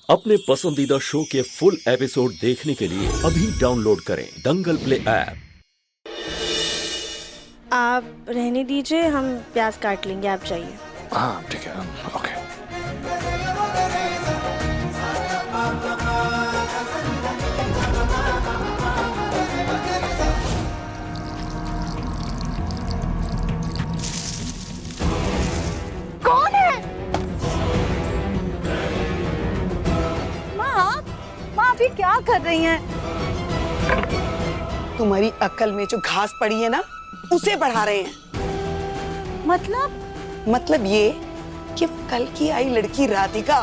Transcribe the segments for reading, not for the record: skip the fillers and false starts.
अपने पसंदीदा शो के फुल एपिसोड देखने के लिए अभी डाउनलोड करें दंगल प्ले ऐप। आप रहने दीजिए, हम प्याज काट लेंगे, आप जाइए। हाँ ठीक है, ओके। कौन है? माँ अभी क्या कर रही हैं? तुम्हारी अक्ल में जो घास पड़ी है ना, उसे बढ़ा रहे हैं। मतलब ये कि कल की आई लड़की राधिका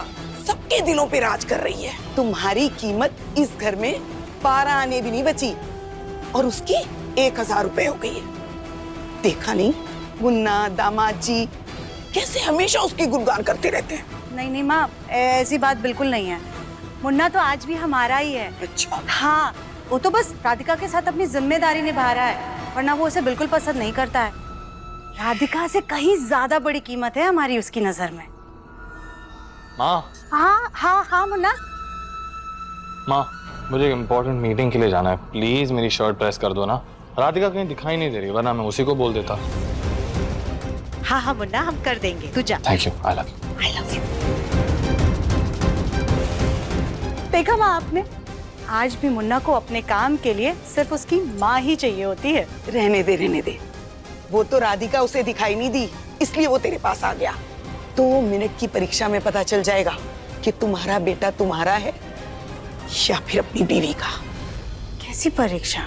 सबके दिलों पे राज कर रही है। तुम्हारी कीमत इस घर में 12 आने भी नहीं बची और उसकी 1000 रुपए हो गई है। देखा नहीं मुन्ना दामाद जी कैसे हमेशा उसकी गुणगान करते रहते हैं। नहीं माँ, ऐसी बात बिल्कुल नहीं है। मुन्ना तो आज भी हमारा ही है। अच्छा। हाँ, वो तो बस राधिका के साथ अपनी जिम्मेदारी निभा रहा है, वरना वो उसे बिल्कुल पसंद नहीं करता है। राधिका से कहीं ज्यादा बड़ी कीमत है हमारी उसकी नजर में। माँ। हाँ मुन्ना। माँ, मुझे एक इम्पोर्टेंट मीटिंग के लिए जाना है, प्लीज मेरी शर्ट प्रेस कर दो ना। राधिका कहीं दिखाई नहीं दे रही, वरना मैं उसी को बोल देता। हाँ मुन्ना, हम कर देंगे, तू जा। Thank you, I love you. देखा माँ आपने, आज भी मुन्ना को अपने काम के लिए सिर्फ उसकी माँ ही चाहिए होती है। रहने दे। वो तो राधिका उसे दिखाई नहीं दी, इसलिए वो तेरे पास आ गया। 2 मिनट की परीक्षा में पता चल जाएगा कि तुम्हारा बेटा तुम्हारा है या फिर अपनी बीवी का। कैसी परीक्षा?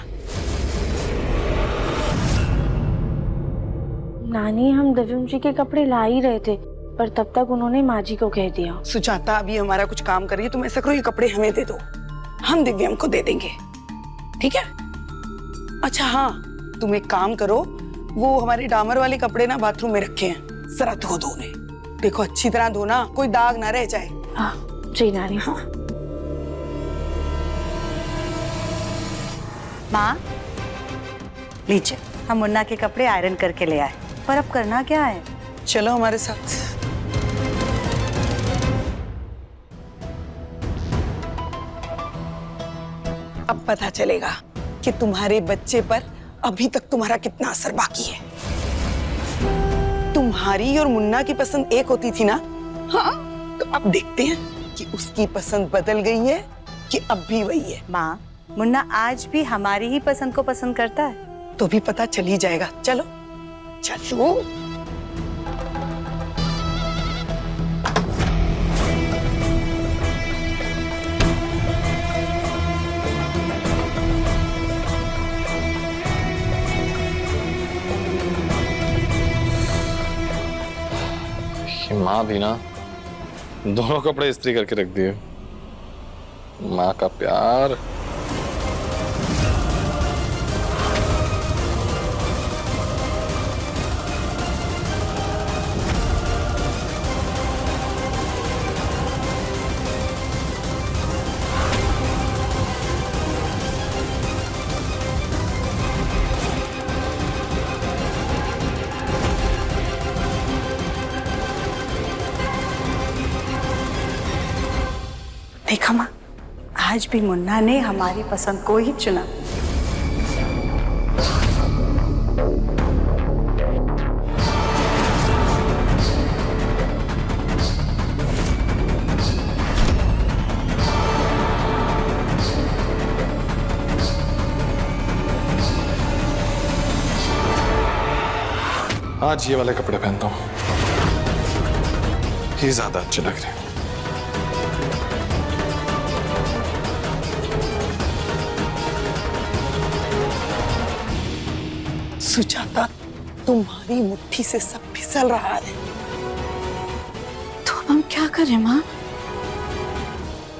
नानी, हम दिव्यम जी के कपड़े ला ही रहे थे, पर तब तक उन्होंने माँ जी को कह दिया। सुजाता अभी हमारा कुछ काम कर रही है, तुम ऐसा करो ये कपड़े हमें दे दो, हम दिव्यम को दे देंगे, ठीक है? अच्छा हाँ, तुम एक काम करो, वो हमारे डामर वाले कपड़े ना बाथरूम में रखे हैं, जरा धो दो उन्हें। देखो अच्छी तरह धोना, कोई दाग ना रह जाए। हाँ जी नानी। हाँ। माँ लीजिए, हम मुन्ना के कपड़े आयरन करके ले आए, पर अब करना क्या है? चलो हमारे साथ। अब पता चलेगा कि तुम्हारे बच्चे पर अभी तक तुम्हारा कितना असर बाकी है। तुम्हारी और मुन्ना की पसंद एक होती थी ना? हाँ, तो अब देखते हैं कि उसकी पसंद बदल गई है कि अब भी वही है। माँ, मुन्ना आज भी हमारी ही पसंद को पसंद करता है। तो भी पता चल ही जाएगा। चलो चलो। माँ भी ना दोनों कपड़े इस्त्री करके रख दिए। माँ का प्यार। देखा माँ, आज भी मुन्ना ने हमारी पसंद को ही चुना। आज ये वाले कपड़े पहनता हूँ, ये ज्यादा अच्छे लग रहे हैं। सुजाता, तुम्हारी मुट्ठी से सब फिसल रहा है। तो अब हम क्या करें माँ?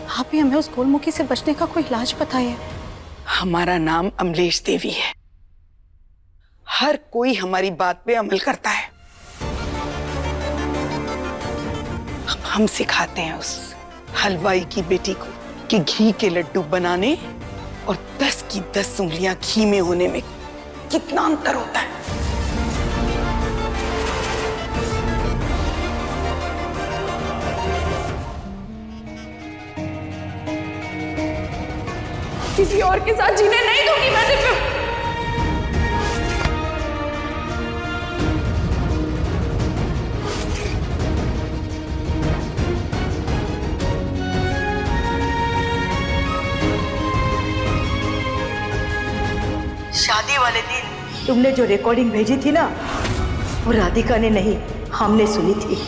आप ही हमें उस गोलमुखी से बचने का कोई इलाज बताइए। हमारा नाम अमलेश देवी है, हर कोई हमारी बात पे अमल करता है। हम सिखाते हैं उस हलवाई की बेटी को कि घी के लड्डू बनाने और 10 की 10 उंगलियां घी में होने में कितना अंतर होता है। किसी और के साथ जीने नहीं दूंगी मैं दिव्या। शादी वाले दिन तुमने जो रिकॉर्डिंग भेजी थी ना, वो राधिका ने नहीं, हमने सुनी थी।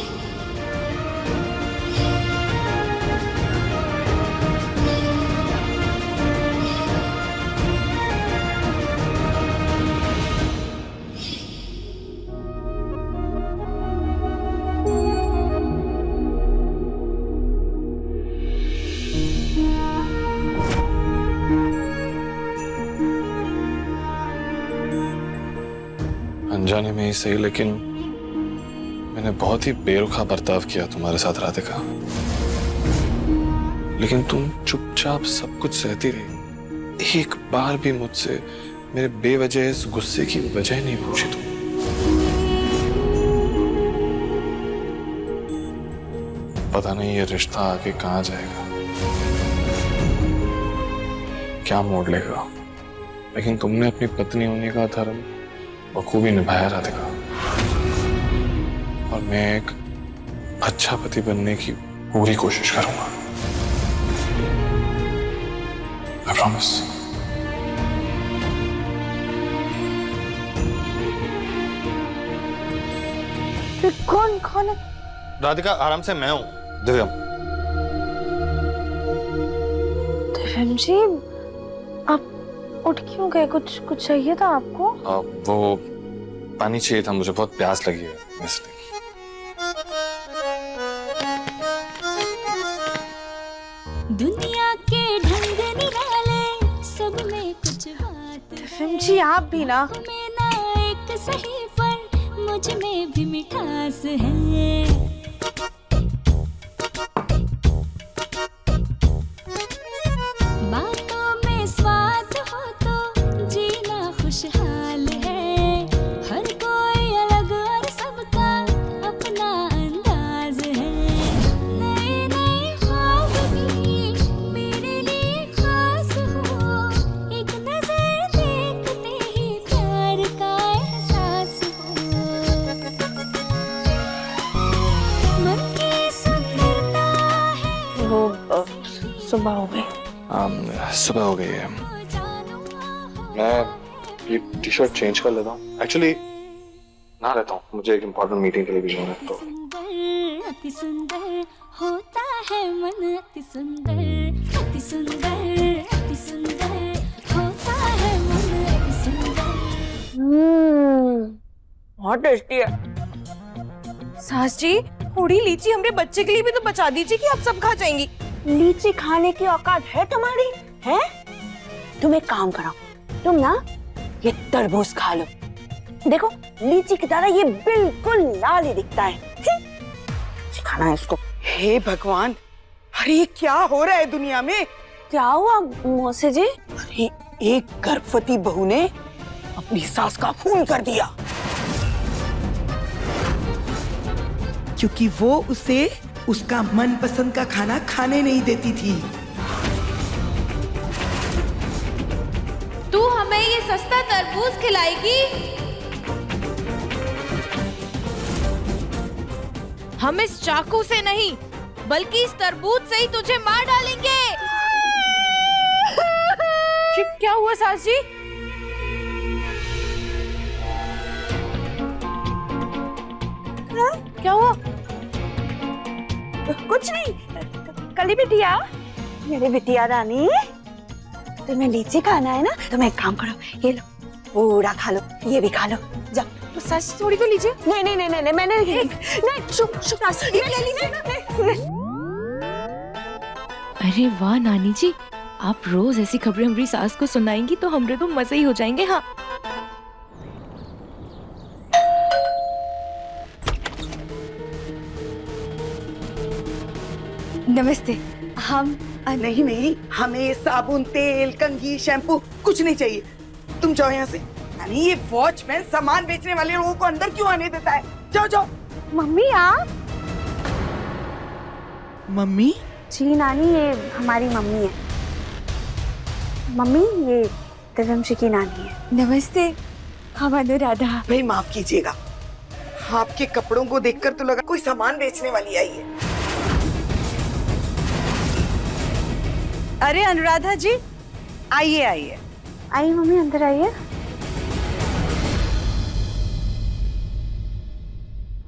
अनजाने में ही सही, लेकिन मैंने बहुत ही बेरुखा बर्ताव किया तुम्हारे साथ राधिका। लेकिन तुम चुपचाप सब कुछ सहती रही। एक बार भी मुझसे मेरे बेवजह इस गुस्से की वजह नहीं पूछी तुम। पता नहीं ये रिश्ता आगे कहां जाएगा, क्या मोड़ लेगा, लेकिन तुमने अपनी पत्नी होने का धर्म बखूबी निभाया राधिका। और मैं एक अच्छा पति बनने की पूरी कोशिश करूंगा। I promise। कौन कौन है? राधिका आराम से, मैं हूं दिव्यम। दिव्यम जी, आप उठ क्यों गए? कुछ चाहिए था आपको? वो पानी चाहिए था, मुझे बहुत प्यास लगी है इसलिए। दुनिया के ढंग निराले, सब में कुछ बात दिव्यम जी आप भी ना। में ना एक सही पर मुझ में भी मिठास है। बातों में स्वाद हो तो जीना खुशहाल है। हर कोई अलग और सबका अपना अंदाज है। नए नए ख्वाब भी मेरे लिए खास हो। एक नजर देखते ही प्यार का एहसास हो। मन की सुंदरता है वो सुबह हो गई। सुबह हो गई है। मैं ये टी शर्ट चेंज कर लेता हूँ। एक्चुअली ना रहता हूँ, मुझे एक इम्पोर्टेंट मीटिंग के लिए भी जाना है। तो अति सुंदर होता है मन, अति सुंदर, अति सुंदर, अति सुंदर होता है मन, अति सुंदर। बहुत टेस्टी है। सास जी, थोड़ी लीची हमरे बच्चे के लिए भी तो बचा दीजिए कि आप सब खा जाएंगी। लीची खाने की औकात है तुम्हारी? है? तुम एक काम करो, तुम ना ये तरबूज खा लो। देखो लीची की तरह ये बिल्कुल लाल ही दिखता है। खाना है इसको। हे भगवान, अरे ये क्या हो रहा है दुनिया में? क्या हुआ मौसी जी? अरे एक गर्भवती बहू ने अपनी सास का खून कर दिया, क्योंकि वो उसे उसका मनपसंद का खाना खाने नहीं देती थी। तू हमें ये सस्ता तरबूज खिलाएगी? हम इस चाकू से नहीं, बल्कि इस तरबूज से ही तुझे मार डालेंगे। क्या हुआ सास जी? क्या हुआ? कुछ नहीं, कली बिटिया, मेरे बिटिया रानी, तुम्हें लीची खाना है ना? तुम एक काम करो, ये लो पूरा खा लो, ये भी खा लो, जाओ। तो सास थोड़ी तो लीजिए। नहीं नहीं नहीं नहीं, मैंने नहीं, ये ले लीजिए। अरे वाह नानी जी, आप रोज ऐसी खबरें हमारी सास को सुनाएंगी तो हमरे तो मजे ही हो जाएंगे। हाँ नमस्ते। हम नहीं नहीं, हमें साबुन, तेल, कंघी, शैम्पू कुछ नहीं चाहिए। तुम जाओ यहाँ से। यानी ये वॉचमैन सामान बेचने वाले लोगों को अंदर क्यों आने देता है? जाओ जाओ। मम्मी आप? मम्मी? जी नानी, ये हमारी मम्मी है। मम्मी ये दिव्यंशी की नानी है। नमस्ते, हम अनुराधा। भाई माफ कीजिएगा, आपके कपड़ों को देखकर तो लगा कोई सामान बेचने वाली आई है। अरे अनुराधा जी, आइए आइए। आई मम्मी, अंदर आइए।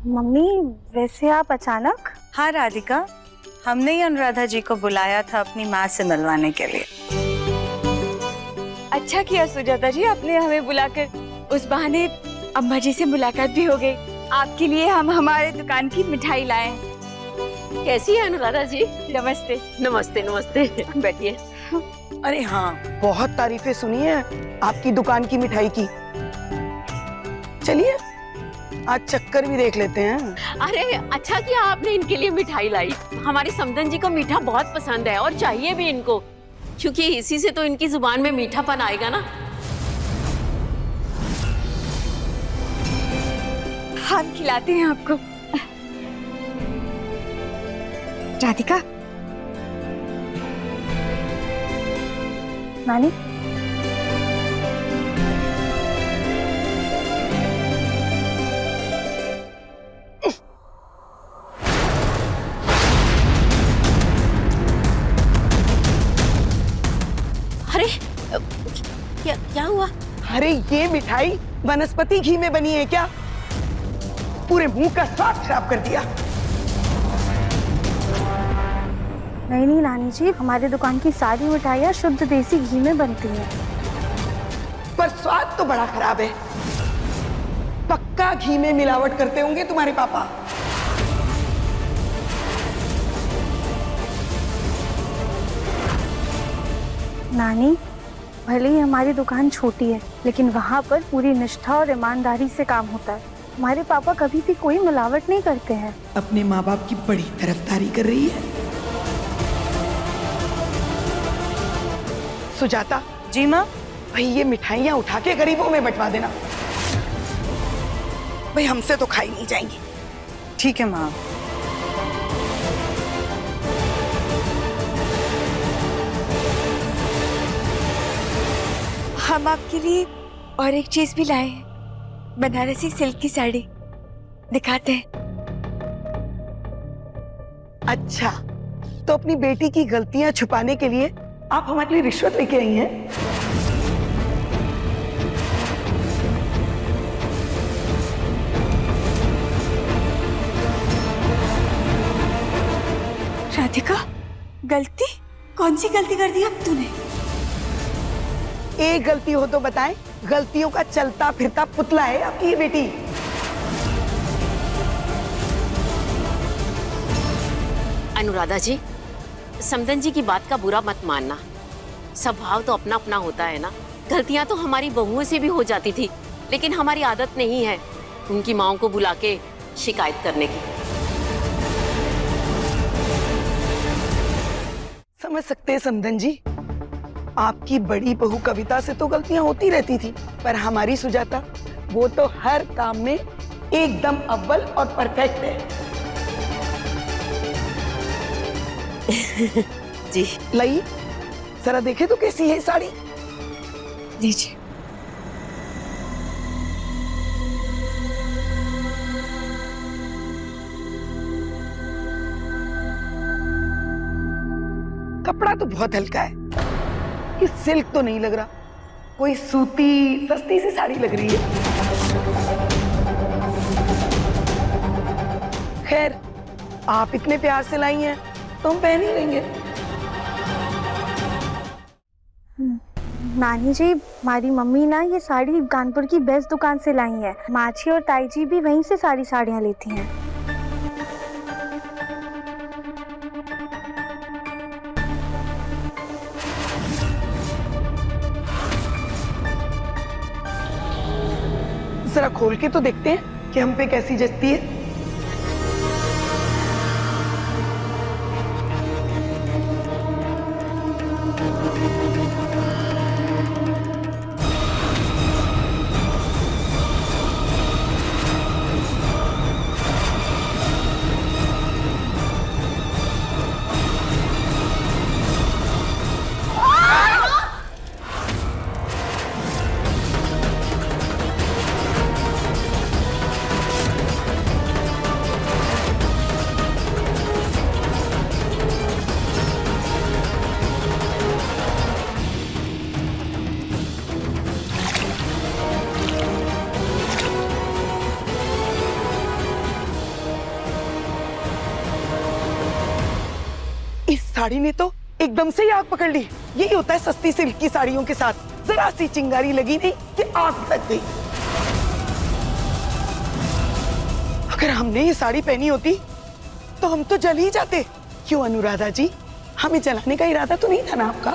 मम्मी वैसे आप अचानक? हाँ राधिका, हमने ही अनुराधा जी को बुलाया था अपनी माँ से मिलवाने के लिए। अच्छा किया सुजाता जी, आपने हमें बुलाकर, उस बहाने अम्मा जी से मुलाकात भी हो गई। आपके लिए हम हमारे दुकान की मिठाई लाए हैं। कैसी है अनुराधा जी? नमस्ते। नमस्ते नमस्ते, बैठिए। अरे हाँ, बहुत तारीफें सुनी है आपकी दुकान की मिठाई की। चलिए आज चक्कर भी देख लेते हैं। अरे अच्छा किया आपने इनके लिए मिठाई लाई। हमारी समदन जी को मीठा बहुत पसंद है और चाहिए भी इनको, क्योंकि इसी से तो इनकी जुबान में मीठापन आएगा ना। हम खिलाते हैं आपको। राधिका। नानी अरे क्या हुआ? अरे ये मिठाई वनस्पति घी में बनी है क्या? पूरे मुंह का स्वाद खराब कर दिया। नहीं नहीं नानी जी, हमारी दुकान की सारी मिठाइयाँ शुद्ध देसी घी में बनती हैं। पर स्वाद तो बड़ा खराब है। पक्का घी में मिलावट करते होंगे तुम्हारे पापा। नानी, भले ही हमारी दुकान छोटी है, लेकिन वहाँ पर पूरी निष्ठा और ईमानदारी से काम होता है। हमारे पापा कभी भी कोई मिलावट नहीं करते हैं। अपने माँ बाप की बड़ी तरफदारी कर रही है। सुजाता। जी माँ। भाई ये मिठाइयाँ उठा के गरीबों में बंटवा देना। भाई हमसे तो खाई नहीं जाएंगी। ठीक है माँ। हम आपके लिए और एक चीज भी लाए हैं, बनारसी सिल्क की साड़ी। दिखाते हैं। अच्छा, तो अपनी बेटी की गलतियां छुपाने के लिए आप हमारे लिए रिश्वत लेके आई हैं? राधिका, गलती? कौन सी गलती कर दी अब तूने? एक गलती हो तो बताएं। गलतियों का चलता फिरता पुतला है आपकी ये बेटी। अनुराधा जी, समदन जी की बात का बुरा मत मानना। स्वभाव तो अपना अपना होता है ना। गलतियां तो हमारी बहुओं से भी हो जाती थी, लेकिन हमारी आदत नहीं है उनकी माओं को बुला के शिकायत करने की। समझ सकते हैं समदन जी, आपकी बड़ी बहू कविता से तो गलतियां होती रहती थी, पर हमारी सुजाता, वो तो हर काम में एकदम अव्वल और परफेक्ट है। जी लाई, जरा देखे तो कैसी है साड़ी। लीजिए। कपड़ा तो बहुत हल्का है, ये सिल्क तो नहीं लग रहा, कोई सूती सस्ती सी साड़ी लग रही है। खैर, आप इतने प्यार से लाई हैं तो हम पहन ही लेंगे। नानी जी, हमारी मम्मी ना ये साड़ी कानपुर की बेस्ट दुकान से लाई है। माची और ताई जी भी वहीं से सारी साड़ियाँ लेती हैं। जरा खोल के तो देखते हैं कि हम पे कैसी जचती है। साड़ी ने तो एकदम से ही आग पकड़ ली। यही होता है सस्ती सिल्क की साड़ियों के साथ, जरा सी चिंगारी लगी नहीं कि आग लग गई। अगर हमने ये साड़ी पहनी होती तो हम तो जल ही जाते। क्यों अनुराधा जी, हमें जलाने का इरादा तो नहीं था ना आपका?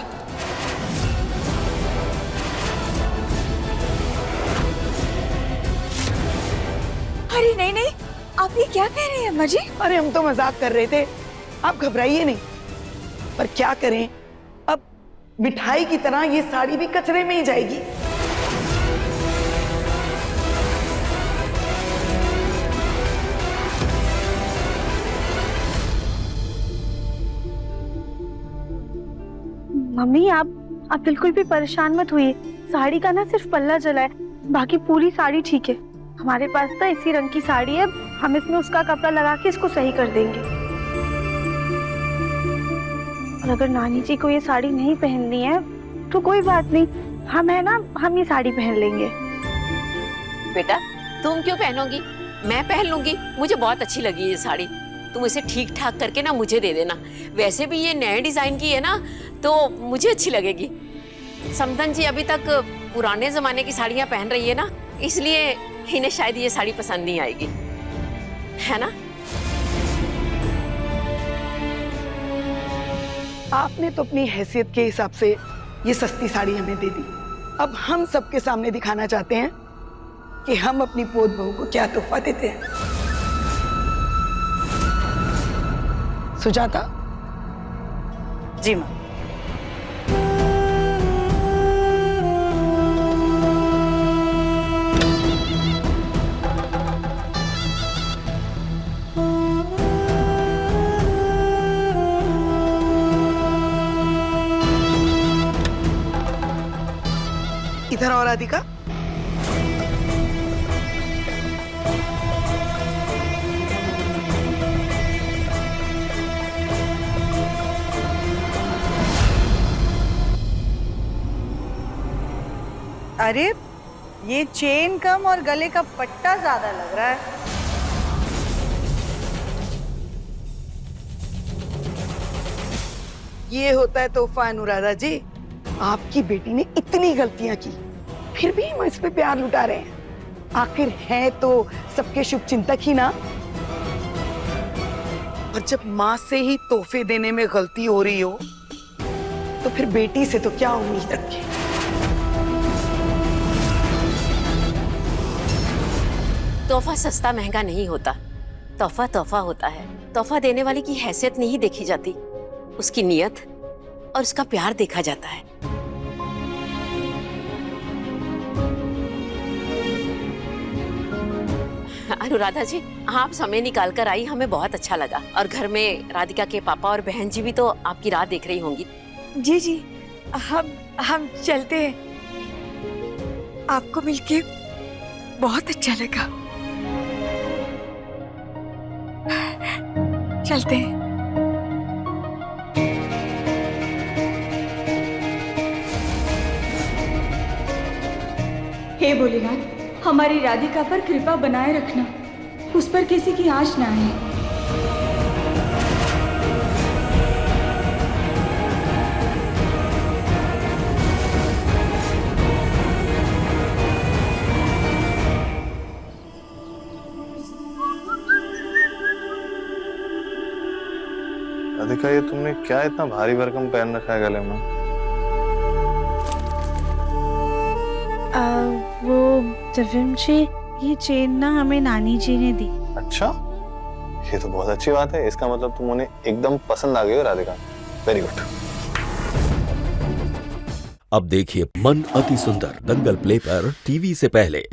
अरे नहीं नहीं, आप ये क्या कह रहे हैं अम्मा जी? अरे हम तो मजाक कर रहे थे, आप घबराइए नहीं। पर क्या करें, अब मिठाई की तरह ये साड़ी भी कचरे में ही जाएगी। मम्मी आप बिल्कुल भी परेशान मत होइए। साड़ी का ना सिर्फ पल्ला जला है, बाकी पूरी साड़ी ठीक है। हमारे पास तो इसी रंग की साड़ी है, हम इसमें उसका कपड़ा लगा के इसको सही कर देंगे। और अगर नानी जी को ये साड़ी नहीं पहननी है तो कोई बात नहीं, हम ये साड़ी पहन लेंगे। बेटा तुम क्यों पहनोगी, मैं पहन लूंगी। मुझे बहुत अच्छी लगी ये साड़ी। तुम इसे ठीक ठाक करके ना मुझे दे देना। वैसे भी ये नए डिजाइन की है ना, तो मुझे अच्छी लगेगी। समधन जी अभी तक पुराने जमाने की साड़ियां पहन रही है ना, इसलिए इन्हें शायद ये साड़ी पसंद नहीं आएगी, है ना? आपने तो अपनी हैसियत के हिसाब से ये सस्ती साड़ी हमें दे दी। अब हम सबके सामने दिखाना चाहते हैं कि हम अपनी पोत बहू को क्या तोहफा देते हैं। सुजाता? जी माँ। इधर और राधिका। अरे ये चेन कम और गले का पट्टा ज्यादा लग रहा है। ये होता है तोहफा अनुराधा जी। आपकी बेटी ने इतनी गलतियां की, फिर भी हम इस पे प्यार लुटा रहे हैं। आखिर है तो सबके शुभ चिंतक ही ना। और जब माँ से ही तोहफे देने में गलती हो रही हो, तो फिर बेटी से तो क्या उम्मीद रखें। तोहफा सस्ता महंगा नहीं होता, तोहफा तोहफा होता है। तोहफा देने वाले की हैसियत नहीं देखी जाती, उसकी नीयत और उसका प्यार देखा जाता है। अनुराधा जी, आप समय निकाल कर आई, हमें बहुत अच्छा लगा। और घर में राधिका के पापा और बहन जी भी तो आपकी राह देख रही होंगी। जी जी, हम चलते हैं। आपको मिलके बहुत अच्छा लगा। चलते हैं। हे भोलेनाथ, हमारी राधिका पर कृपा बनाए रखना, उस पर किसी की आँच ना आए। राधिका, ये तुमने क्या इतना भारी भरकम पहन रखा है गले में? वो जविम जी, ये चेन ना हमें नानी जी ने दी। अच्छा, ये तो बहुत अच्छी बात है। इसका मतलब तुम उन्हें एकदम पसंद आ गई हो राधिका। Very good. अब देखिए मन अति सुंदर दंगल प्ले पर टीवी से पहले।